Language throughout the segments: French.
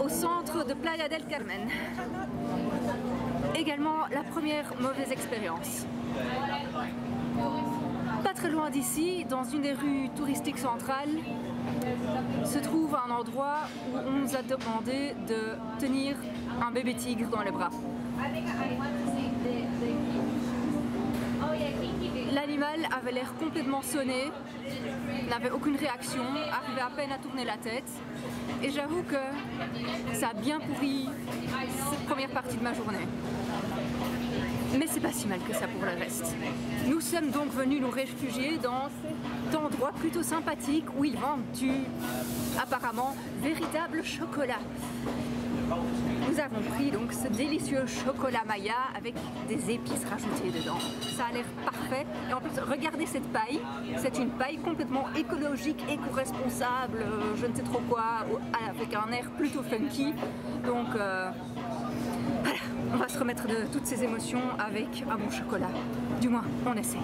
au centre de Playa del Carmen. Également la première mauvaise expérience. Pas très loin d'ici, dans une des rues touristiques centrales, se trouve un endroit où on nous a demandé de tenir un bébé tigre dans les bras. L'animal avait l'air complètement sonné, n'avait aucune réaction, arrivait à peine à tourner la tête. Et j'avoue que ça a bien pourri cette première partie de ma journée. Mais c'est pas si mal que ça pour le reste. Nous sommes donc venus nous réfugier dans cet endroit plutôt sympathique où ils vendent du, apparemment, véritable chocolat. Nous avons pris donc ce délicieux chocolat Maya avec des épices rajoutées dedans. Ça a l'air parfait. Et en plus, regardez cette paille. C'est une paille complètement écologique, éco-responsable, je ne sais trop quoi, avec un air plutôt funky. Donc voilà, on va se remettre de toutes ces émotions avec un bon chocolat. Du moins, on essaie.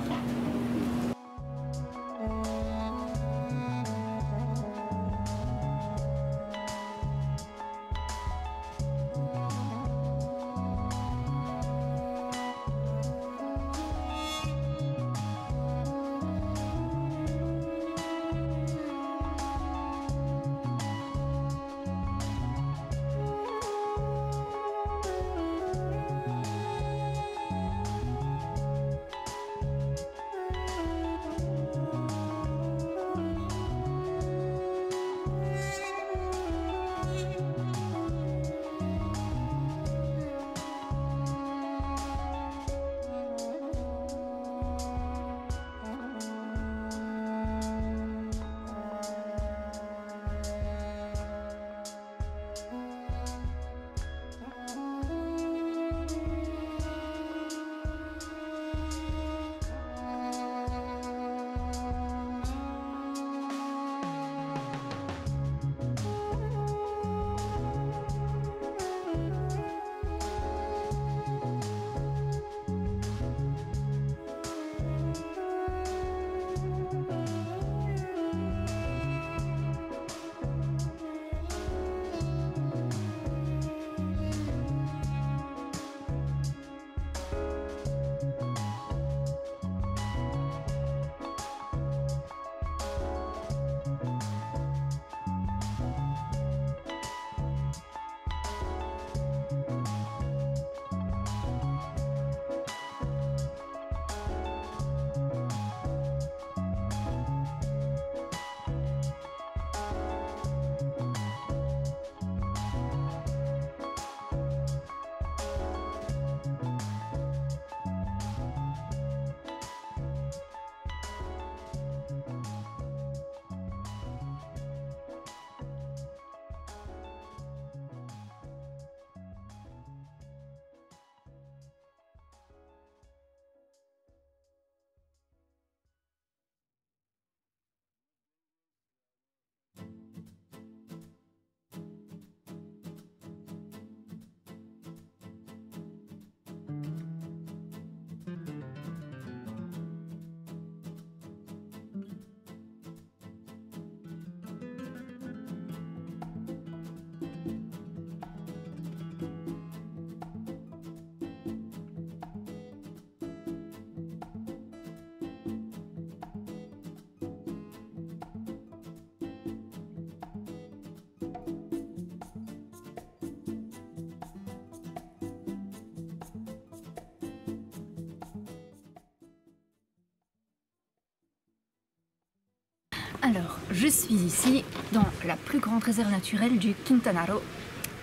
Alors, je suis ici dans la plus grande réserve naturelle du Quintanaro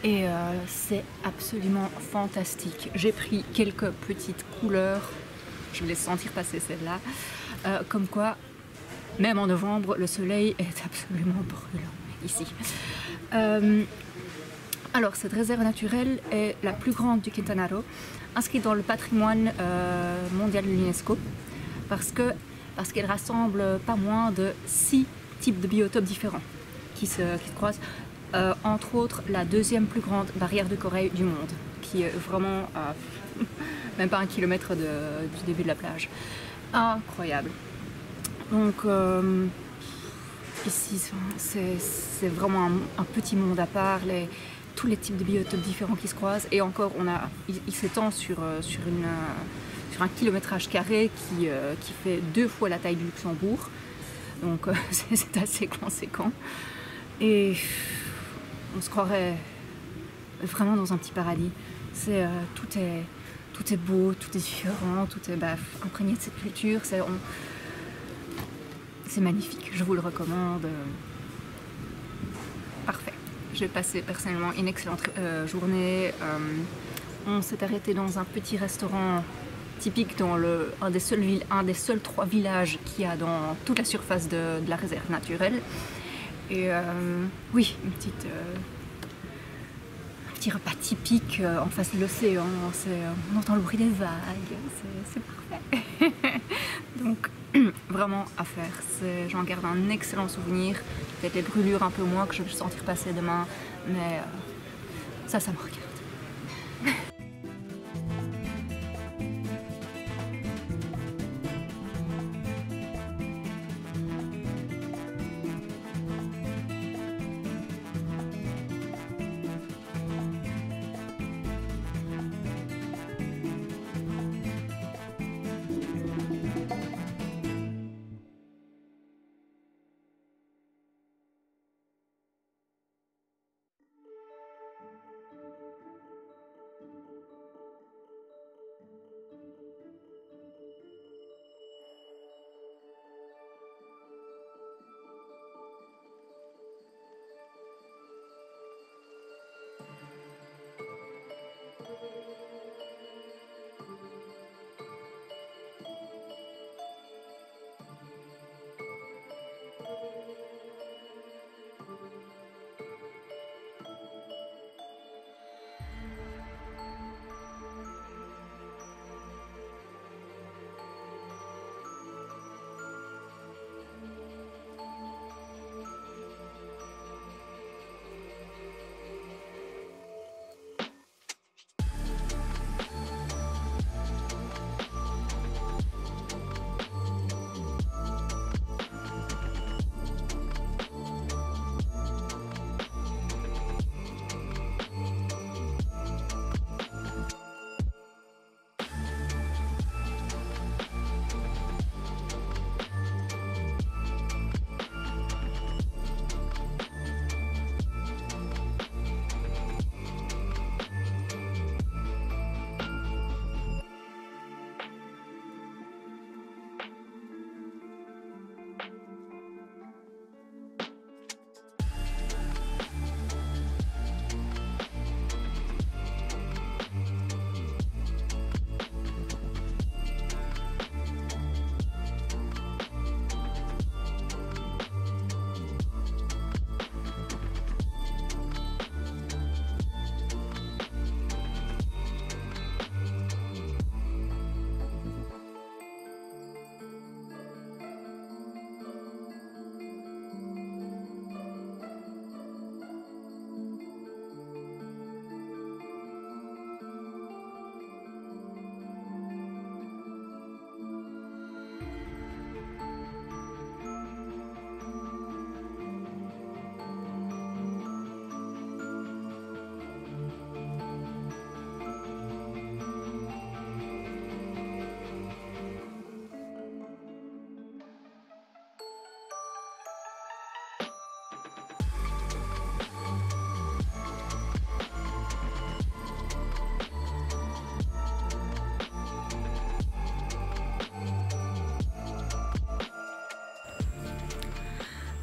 et c'est absolument fantastique. J'ai pris quelques petites couleurs, je vais les sentir passer celle-là, comme quoi, même en novembre, le soleil est absolument brûlant ici. Alors, cette réserve naturelle est la plus grande du Quintanaro, inscrite dans le patrimoine mondial de l'UNESCO, parce qu'elle rassemble pas moins de 6 types de biotopes différents qui se croisent, entre autres la deuxième plus grande barrière de corail du monde, qui est vraiment à même pas 1 kilomètre du début de la plage. Incroyable. Donc ici c'est vraiment un petit monde à part. tous les types de biotopes différents qui se croisent. Et encore, il s'étend sur un kilométrage carré qui fait 2 fois la taille du Luxembourg. Donc c'est assez conséquent. Et on se croirait vraiment dans un petit paradis. Tout est beau, tout est différent, tout est imprégné de cette culture. C'est magnifique, je vous le recommande. Parfait. J'ai passé personnellement une excellente journée. On s'est arrêté dans un petit restaurant typique dans un des seuls 3 villages qu'il y a dans toute la surface de la réserve naturelle. Et oui, un petit repas typique en face de l'océan. On entend le bruit des vagues, c'est parfait. Donc vraiment à faire. J'en garde un excellent souvenir. Peut-être les brûlures un peu moins que je vais sentir passer demain, mais ça me regarde.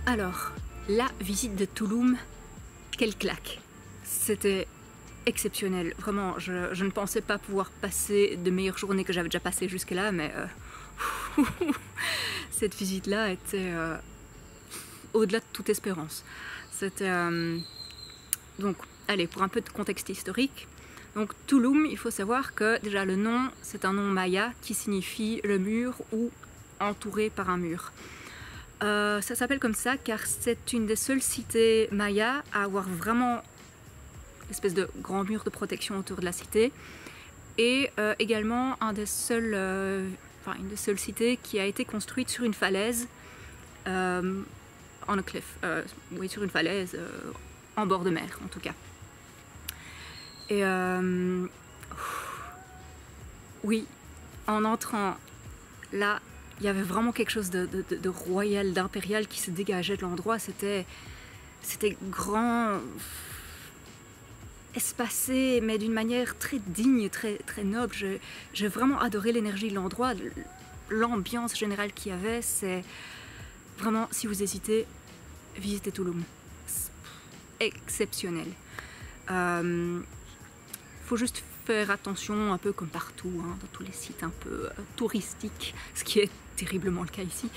Alors, la visite de Tulum, quelle claque! C'était exceptionnel, vraiment, je ne pensais pas pouvoir passer de meilleures journées que j'avais déjà passées jusque-là, mais cette visite-là était au-delà de toute espérance. C'était... donc, allez, pour un peu de contexte historique, donc Tulum, il faut savoir que déjà le nom, c'est un nom maya qui signifie le mur ou entouré par un mur. Ça s'appelle comme ça car c'est une des seules cités mayas à avoir vraiment une espèce de grand mur de protection autour de la cité et également une des seules cités qui a été construite sur une falaise, on a cliff, oui, sur une falaise en bord de mer en tout cas. Et oui, en entrant là, il y avait vraiment quelque chose de royal, d'impérial qui se dégageait de l'endroit. C'était grand, espacé, mais d'une manière très digne, très noble. J'ai vraiment adoré l'énergie de l'endroit, l'ambiance générale qu'il y avait. C'est vraiment, si vous hésitez, visitez Tulum. Exceptionnel. Faut juste faire attention, un peu comme partout, hein, dans tous les sites un peu touristiques, ce qui est terriblement le cas ici.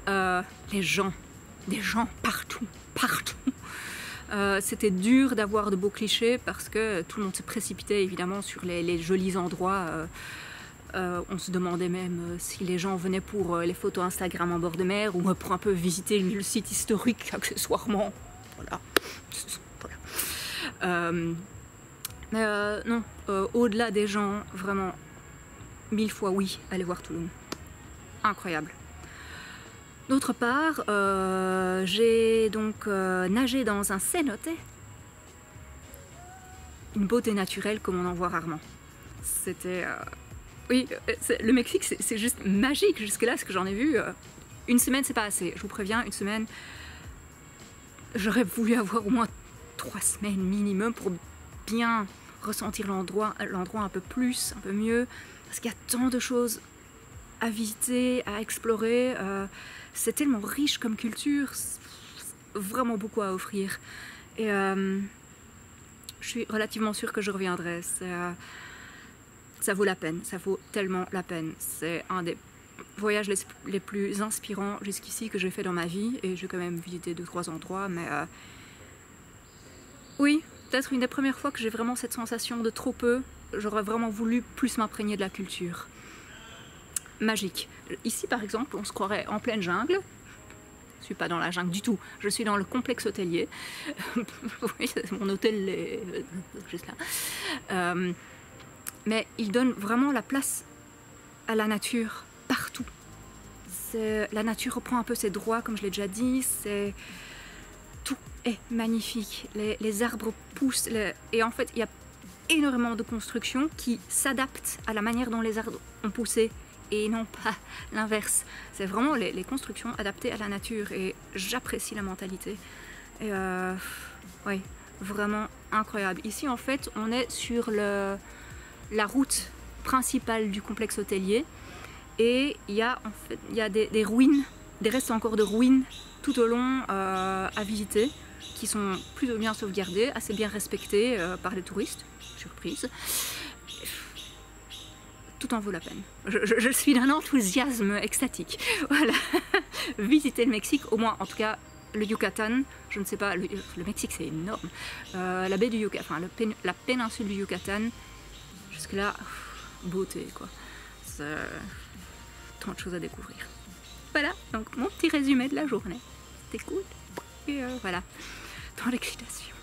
Les gens, des gens partout. C'était dur d'avoir de beaux clichés parce que tout le monde se précipitait évidemment sur les jolis endroits. On se demandait même si les gens venaient pour les photos Instagram en bord de mer ou pour un peu visiter le site historique accessoirement. Voilà. Mais non, au-delà des gens, vraiment 1000 fois oui, allez voir Tulum. Incroyable. D'autre part, j'ai donc nagé dans un cénote. Une beauté naturelle comme on en voit rarement. C'était... oui, le Mexique, c'est juste magique jusque-là, ce que j'en ai vu. Une semaine, c'est pas assez. Je vous préviens, une semaine, j'aurais voulu avoir au moins 3 semaines minimum pour bien ressentir l'endroit un peu plus, un peu mieux. Parce qu'il y a tant de choses à visiter, à explorer. C'est tellement riche comme culture, vraiment beaucoup à offrir. Et je suis relativement sûre que je reviendrai. Ça vaut la peine, ça vaut tellement la peine. C'est un des voyages les plus inspirants jusqu'ici que j'ai fait dans ma vie. Et j'ai quand même visité 2-3 endroits, mais oui, peut-être une des premières fois que j'ai vraiment cette sensation de trop peu. J'aurais vraiment voulu plus m'imprégner de la culture. Magique. Ici par exemple, on se croirait en pleine jungle. Je ne suis pas dans la jungle du tout, je suis dans le complexe hôtelier. Oui, mon hôtel est juste là. Mais il donne vraiment la place à la nature partout. La nature reprend un peu ses droits, comme je l'ai déjà dit. Tout est magnifique. Les arbres poussent. Et en fait, il y a énormément de constructions qui s'adaptent à la manière dont les arbres ont poussé. Et non pas l'inverse. C'est vraiment les constructions adaptées à la nature. Et j'apprécie la mentalité. Et oui, vraiment incroyable. Ici, en fait, on est sur la route principale du complexe hôtelier. Et il y a, en fait, des ruines, des restes encore de ruines tout au long à visiter, qui sont plutôt bien sauvegardées, assez bien respectées par les touristes. Surprise. Tout en vaut la peine. Je suis d'un enthousiasme extatique. Voilà. Visiter le Mexique, au moins, en tout cas, le Yucatan, je ne sais pas, le Mexique c'est énorme. La baie du Yucatan, enfin la péninsule du Yucatan, jusque-là, beauté quoi. Tant de choses à découvrir. Voilà, donc mon petit résumé de la journée. C'était cool. Et voilà, dans l'excitation.